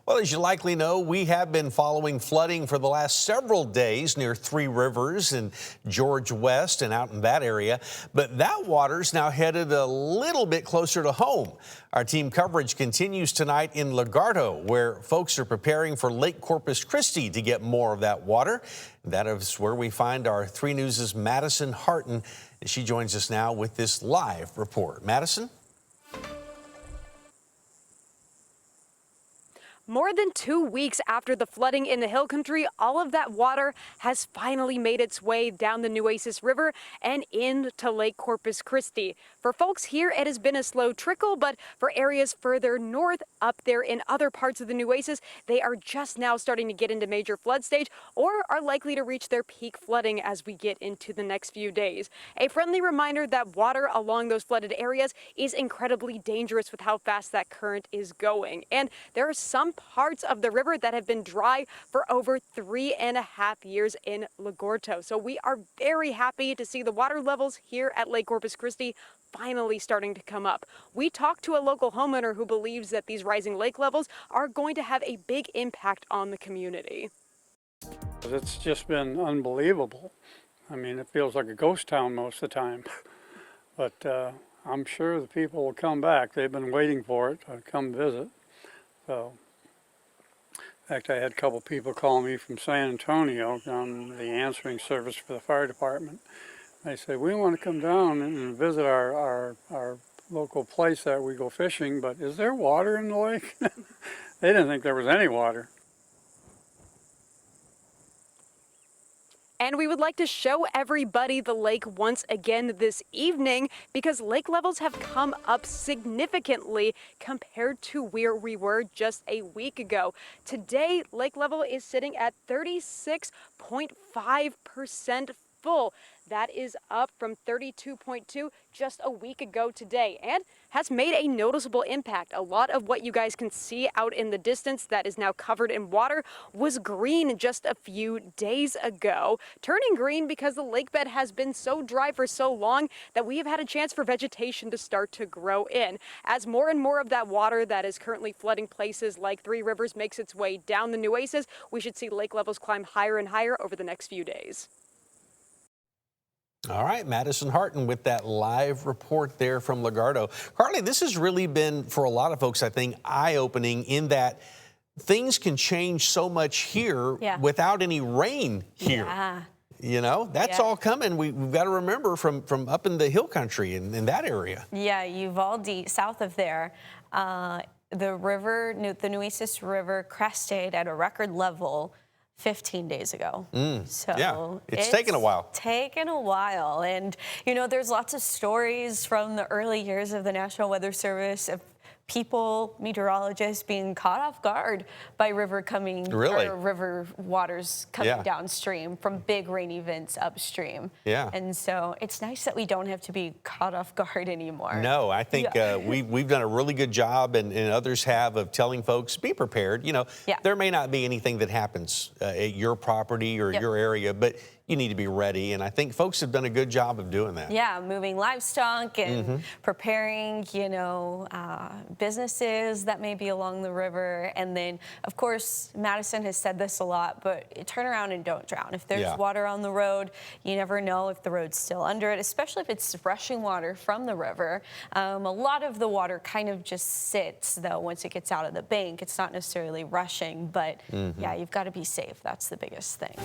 Well, as you likely know, we have been following flooding for the last several days near Three Rivers and George West and out in that area. But that water's now headed a little bit closer to home. Our team coverage continues tonight in Legardo, where folks are preparing for Lake Corpus Christi to get more of that water. That is where we find our 3 News' Madison Harton. She joins us now with this live report. Madison? More than 2 weeks after the flooding in the Hill Country, all of that water has finally made its way down the Nueces River and into Lake Corpus Christi. For folks here, it has been a slow trickle, but for areas further north, up there in other parts of the Nueces, they are just now starting to get into major flood stage or are likely to reach their peak flooding as we get into the next few days. A friendly reminder that water along those flooded areas is incredibly dangerous with how fast that current is going. And there are some parts of the river that have been dry for over 3.5 years in Legardo. So we are very happy to see the water levels here at Lake Corpus Christi finally starting to come up. We talked to a local homeowner who believes that these rising lake levels are going to have a big impact on the community. It's just been unbelievable. I mean, it feels like a ghost town most of the time. But I'm sure the people will come back. They've been waiting for it to come visit. So, in fact, I had a couple people call me from San Antonio on the answering service for the fire department. They said, we want to come down and visit our local place that we go fishing, but is there water in the lake? They didn't think there was any water. And we would like to show everybody the lake once again this evening because lake levels have come up significantly compared to where we were just a week ago. Today, lake level is sitting at 36.5% full. That is up from 32.2 just a week ago today and has made a noticeable impact. A lot of what you guys can see out in the distance that is now covered in water was green just a few days ago, turning green because the lake bed has been so dry for so long that we have had a chance for vegetation to start to grow in. As more and more of that water that is currently flooding places like Three Rivers makes its way down the Nueces, we should see lake levels climb higher and higher over the next few days. All right, Madison Harton with that live report there from Legardo. Carly, this has really been, for a lot of folks, I think, eye-opening in that things can change so much here without any rain here. Yeah. You know, that's all coming. We've got to remember from up in the hill country in that area. Yeah, Uvalde, south of there, the river, the Nueces River crested at a record level 15 days ago. So yeah, it's taken a while. Taken a while. And, you know, there's lots of stories from the early years of the National Weather Service of people, meteorologists being caught off guard by river waters coming downstream from big rain events upstream. Yeah. And so it's nice that we don't have to be caught off guard anymore. No, I think we've done a really good job, and others have, of telling folks, be prepared. You know, there may not be anything that happens at your property or your area, but you need to be ready, and I think folks have done a good job of doing that. Yeah, moving livestock and preparing, you know, businesses that may be along the river. And then, of course, Madison has said this a lot, but turn around and don't drown. If there's water on the road, you never know if the road's still under it, especially if it's rushing water from the river. A lot of the water kind of just sits, though, once it gets out of the bank. It's not necessarily rushing, but yeah, you've got to be safe. That's the biggest thing.